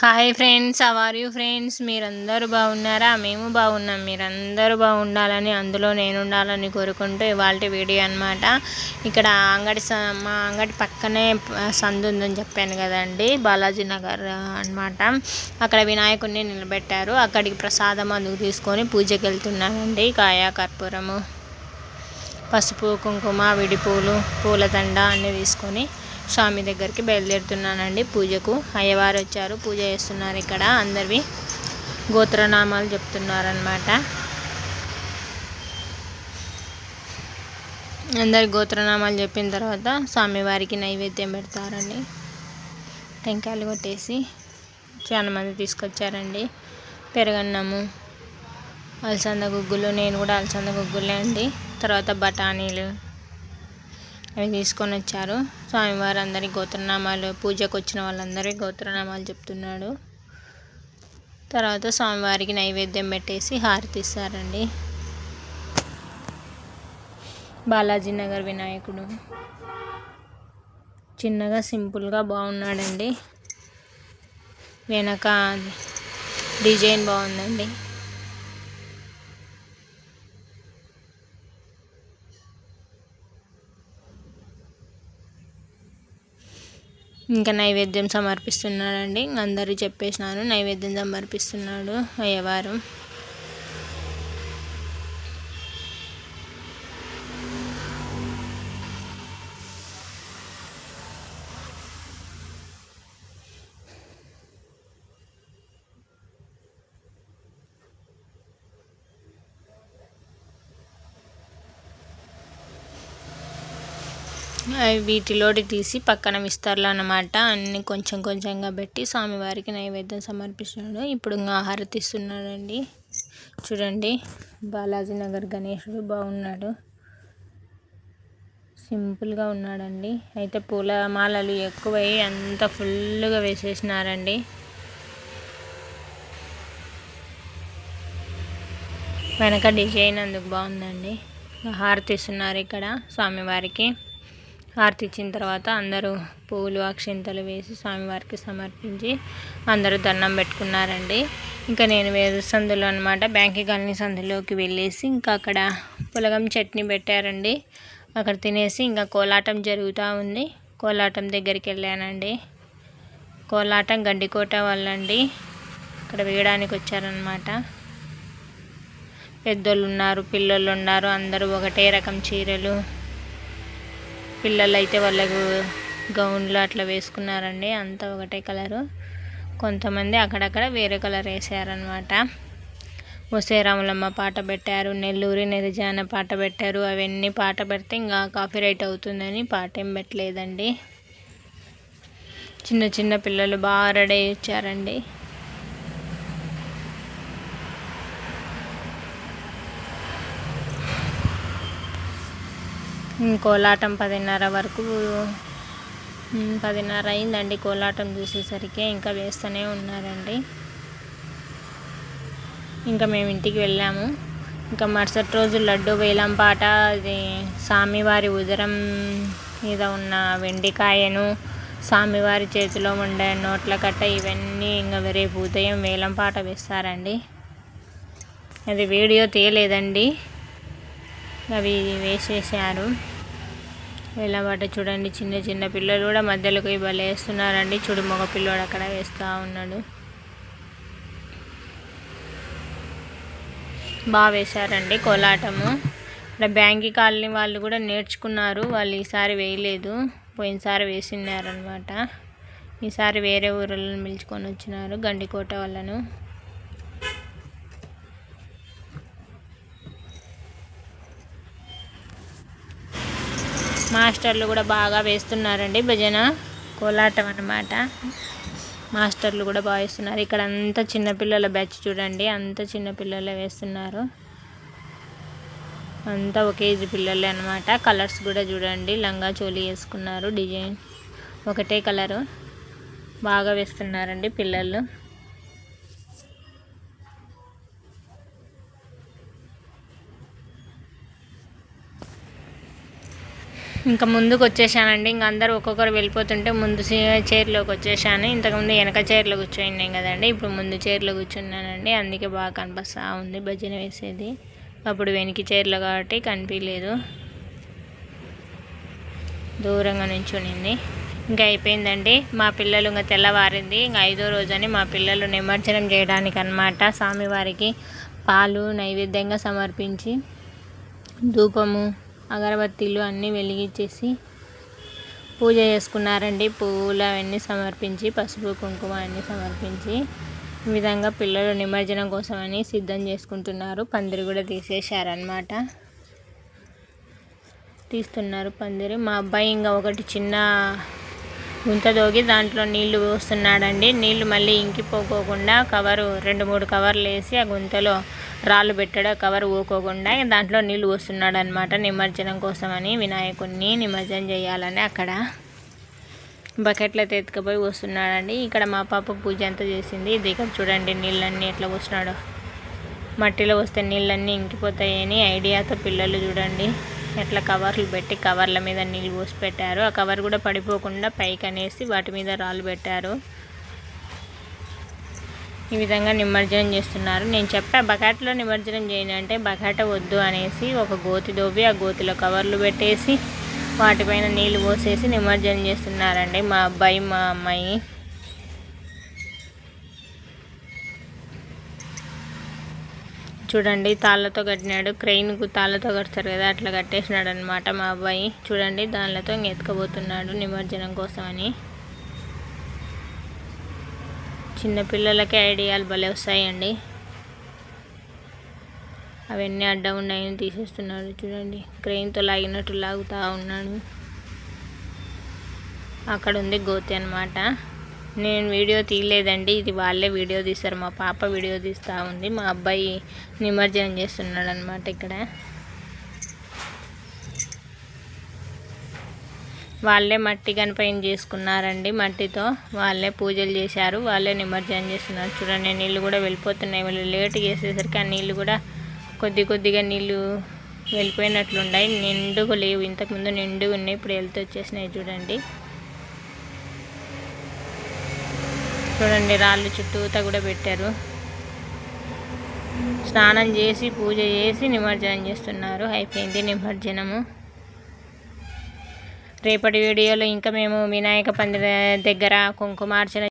Hi friends, how are you friends? మీరందరూ బాగున్నారా? మేము బాగున్నాం. మీరందరూ బాగుండాలని, అందులో నేను ఉండాలని కోరుకుంటూ ఇవాళ వీడియో అనమాట. ఇక్కడ మా అంగడి పక్కనే సందు ఉందని చెప్పాను కదండి, బాలాజీ నగర్ అనమాట. అక్కడ వినాయకుడిని నిలబెట్టారు. అక్కడికి ప్రసాదం అందుకు తీసుకొని పూజకి వెళ్తున్నానండి. కాయ కర్పూరము, పసుపు, కుంకుమ, విడిపూలు, పూలదండ అన్నీ తీసుకొని స్వామి దగ్గరికి బయలుదేరుతున్నానండి పూజకు. అయ్యవారు వచ్చారు, పూజ చేస్తున్నారు. ఇక్కడ అందరివి గోత్రనామాలు చెప్తున్నారనమాట. అందరి గోత్రనామాలు చెప్పిన తర్వాత స్వామివారికి నైవేద్యం పెడతారండి. టెంకాయలు కొట్టేసి చాలా మంది తీసుకొచ్చారండి. పెరగన్నము, అలసంద గుగ్గులు, నేను కూడా అలసంద గుగ్గులే అండి. తర్వాత బఠానీలు అవి తీసుకొని వచ్చారు. స్వామివారు అందరి గోత్రనామాలు, పూజకు వచ్చిన వాళ్ళందరి గోత్రనామాలు చెప్తున్నాడు. తర్వాత స్వామివారికి నైవేద్యం పెట్టేసి హారతి ఇస్తారండి. బాలాజీ నగర్ వినాయకుడు చిన్నగా సింపుల్గా బాగున్నాడండి. వెనక డిజైన్ బాగుందండి. ఇంకా నైవేద్యం సమర్పిస్తున్నాడండి. అందరూ చెప్పేసినాను, నైవేద్యం సమర్పిస్తున్నాడు అయ్యవారు. వీటిలోటి తీసి పక్కన విస్తరలు అన్నమాట. అన్ని కొంచెం కొంచెంగా పెట్టి స్వామివారికి నైవేద్యం సమర్పిస్తున్నాడు. ఇప్పుడు ఇంకా హారతి ఇస్తున్నాడండి. చూడండి, బాలాజీ నగర్ గణేశుడు బాగున్నాడు, సింపుల్గా ఉన్నాడండి. అయితే పూల మాలలు ఎక్కువై అంత ఫుల్గా వేసేసినారండి. వెనక డిజైన్ అందుకు బాగుందండి. హారతి ఇస్తున్నారు ఇక్కడ స్వామివారికి. హారతి ఇచ్చిన తర్వాత అందరూ పువ్వులు, అక్షింతలు వేసి స్వామివారికి సమర్పించి అందరూ దండం పెట్టుకున్నారండి. ఇంకా నేను వేరే సందులో అనమాట, బ్యాంకి కాలనీ సందులోకి వెళ్ళేసి ఇంకా అక్కడ పులగం చట్నీ పెట్టారండి. అక్కడ తినేసి ఇంకా కోలాటం జరుగుతూ ఉంది. కోలాటం దగ్గరికి వెళ్ళానండి. కోలాటం గండికోట వాళ్ళండి ఇక్కడ వేయడానికి వచ్చారనమాట. పెద్దోళ్ళు ఉన్నారు, పిల్లలు ఉన్నారు. అందరూ ఒకటే రకం చీరలు, పిల్లలు అయితే వాళ్ళకు గౌన్లు అట్లా వేసుకున్నారండి. అంతా ఒకటే కలరు. కొంతమంది అక్కడక్కడ వేరే కలర్ వేసారనమాట. ఒసే రాములమ్మ పాట పెట్టారు, నెల్లూరి నిరజాన పాట పెట్టారు. అవన్నీ పాట పెడితే ఇంకా కాపీరైట్ అవుతుందని పాట ఏం పెట్టలేదండి. చిన్న చిన్న పిల్లలు బాగా రెడీ అయ్యి వచ్చారండి. కోలాటం 10:30 వరకు, 10:30 అయిందండి కోలాటం చూసేసరికి. ఇంకా వేస్తూనే ఉన్నారండి. ఇంకా మేము ఇంటికి వెళ్ళాము. ఇంకా మరుసటి రోజు లడ్డు వేలం పాట, అది స్వామివారి ఉదరం మీద ఉన్న వెండికాయను, స్వామివారి చేతిలో ఉండే నోట్ల కట్ట, ఇవన్నీ ఇంకా రేపు ఉదయం వేలం పాట వేస్తారండి. అది వీడియో తీయలేదండి, అవి వేసేసారు. వేలం పాట చూడండి, చిన్న చిన్న పిల్లలు కూడా మధ్యలోకి భలే వేస్తున్నారండి. చూడు, మగ పిల్లోడు అక్కడ వేస్తూ ఉన్నాడు. బాగా వేశారండి కోలాటము. ఇక్కడ బ్యాంకి కాలనీ వాళ్ళు కూడా నేర్చుకున్నారు. వాళ్ళు ఈసారి వేయలేదు, పోయినసారి వేసినారనమాట. ఈసారి వేరే ఊళ్ళను పిలుచుకొని వచ్చినారు, గండికోట వాళ్ళను. మాస్టర్లు కూడా బాగా వేస్తున్నారండి. భజన కోలాటం అన్నమాట. మాస్టర్లు కూడా బాగా వేస్తున్నారు. ఇక్కడ అంతా చిన్నపిల్లల బ్యాచ్ చూడండి, అంత చిన్నపిల్లలే వేస్తున్నారు. అంతా ఒక ఏజ్ పిల్లలే అనమాట. కలర్స్ కూడా చూడండి, లంగా చోళీ వేసుకున్నారు, డిజైన్ ఒకటే కలరు. బాగా వేస్తున్నారండి పిల్లలు. ఇంకా ముందుకు వచ్చేసానండి. ఇంక అందరూ ఒక్కొక్కరు వెళ్ళిపోతుంటే ముందు చైర్లోకి వచ్చేసాను. ఇంతకుముందు వెనక చైర్లో కూర్చోయినాం కదండి, ఇప్పుడు ముందు చైర్లో కూర్చున్నానండి. అందుకే బాగా కనిపిస్తూ ఉంది భజన వేసేది. అప్పుడు వెనక చైర్లో కాబట్టి కనిపించలేదు, దూరంగా నుంచునింది. ఇంకా అయిపోయిందండి. మా పిల్లలు ఇంకా తెల్లవారింది. ఇంకా 5వ రోజని మా పిల్లలు నిమజ్జనం చేయడానికి అన్నమాట. స్వామివారికి పాలు నైవేద్యంగా సమర్పించి ధూపము అగరబత్తీలు అన్నీ వెలిగించేసి పూజ చేసుకున్నారండి. పువ్వులు అవన్నీ సమర్పించి పసుపు కుంకుమ అన్నీ సమర్పించి ఈ విధంగా పిల్లలు నిమజ్జనం కోసమని సిద్ధం చేసుకుంటున్నారు. పందిరి కూడా తీసేశారనమాట, తీస్తున్నారు పందిరి. మా అబ్బాయి ఇంకా ఒకటి చిన్న గుంత దోగి దాంట్లో నీళ్లు పోస్తున్నాడండి. నీళ్లు మళ్ళీ ఇంకిపోకోకుండా కవరు 2-3 కవర్లు వేసి ఆ గుంతలో రాళ్ళు పెట్టాడు, కవర్ ఊకోకుండా దాంట్లో నీళ్లు పోస్తున్నాడు అనమాట. నిమజ్జనం కోసమని వినాయకుడిని నిమజ్జనం చేయాలని అక్కడ బకెట్లతో ఎత్తుకుపోయి పోస్తున్నాడండి. ఇక్కడ మా పాప పూజ అంతా చేసింది. ఇది ఇక్కడ చూడండి నీళ్ళన్నీ ఎట్లా పోస్తున్నాడో. మట్టిలో వస్తే నీళ్ళన్నీ ఇంకిపోతాయని ఐడియాతో పిల్లలు చూడండి ఎట్లా కవర్లు పెట్టి కవర్ల మీద నీళ్ళు పోసి పెట్టారు. ఆ కవర్ కూడా పడిపోకుండా పైకి అనేసి వాటి మీద రాళ్ళు పెట్టారు. ఈ విధంగా నిమజ్జనం చేస్తున్నారు. నేను చెప్పా బకెట్లో నిమజ్జనం చేయను అంటే బకెట వద్దు అనేసి ఒక గోతి దోబి ఆ గోతిలో కవర్లు పెట్టేసి వాటిపైన నీళ్ళు పోసేసి నిమజ్జనం చేస్తున్నారండి మా అబ్బాయి మా అమ్మాయి. చూడండి తాళ్ళతో కట్టినాడు, క్రెయిన్కు తాళ్ళతో కడతారు కదా అట్లా కట్టేసినాడు అనమాట మా అబ్బాయి. చూడండి దానిలతో ఎత్తుకపోతున్నాడు నిమజ్జనం కోసమని. చిన్నపిల్లలకి ఐడియాలు భలే వస్తాయండి. అవన్నీ అడ్డం ఉన్నాయని తీసేస్తున్నాడు. చూడండి క్రెయిన్తో లాగినట్టు లాగుతూ ఉన్నాడు. అక్కడ ఉంది గోతి అనమాట. నేను వీడియో తీయలేదండి, ఇది వాళ్ళే వీడియో తీస్తారు. మా పాప వీడియో తీస్తూ ఉంది. మా అబ్బాయి నిమజ్జనం చేస్తున్నాడు అనమాట. ఇక్కడ వాళ్ళే మట్టి గణపయ్యని చేసుకున్నారండి. మట్టితో వాళ్ళే పూజలు చేశారు, వాళ్ళే నిమజ్జనం చేస్తున్నారు. చూడండి నీళ్ళు కూడా వెళ్ళిపోతున్నాయి. వాళ్ళు లేట్ చేసేసరికి ఆ నీళ్ళు కూడా కొద్దిగా నీళ్ళు వెళ్ళిపోయినట్లున్నాయి. నిండుగా లేవు, ఇంతకుముందు నిండుగా ఉన్నాయి, ఇప్పుడు వెళ్తూ వచ్చేసినాయి. చూడండి రాళ్ళు చుట్టూతా కూడా పెట్టారు. స్నానం చేసి పూజ చేసి నిమజ్జనం చేస్తున్నారు. అయిపోయింది నిమజ్జనము. రేపటి వీడియోలో ఇంకా మేము వినాయక పందిరి దగ్గర కుంకుమార్చన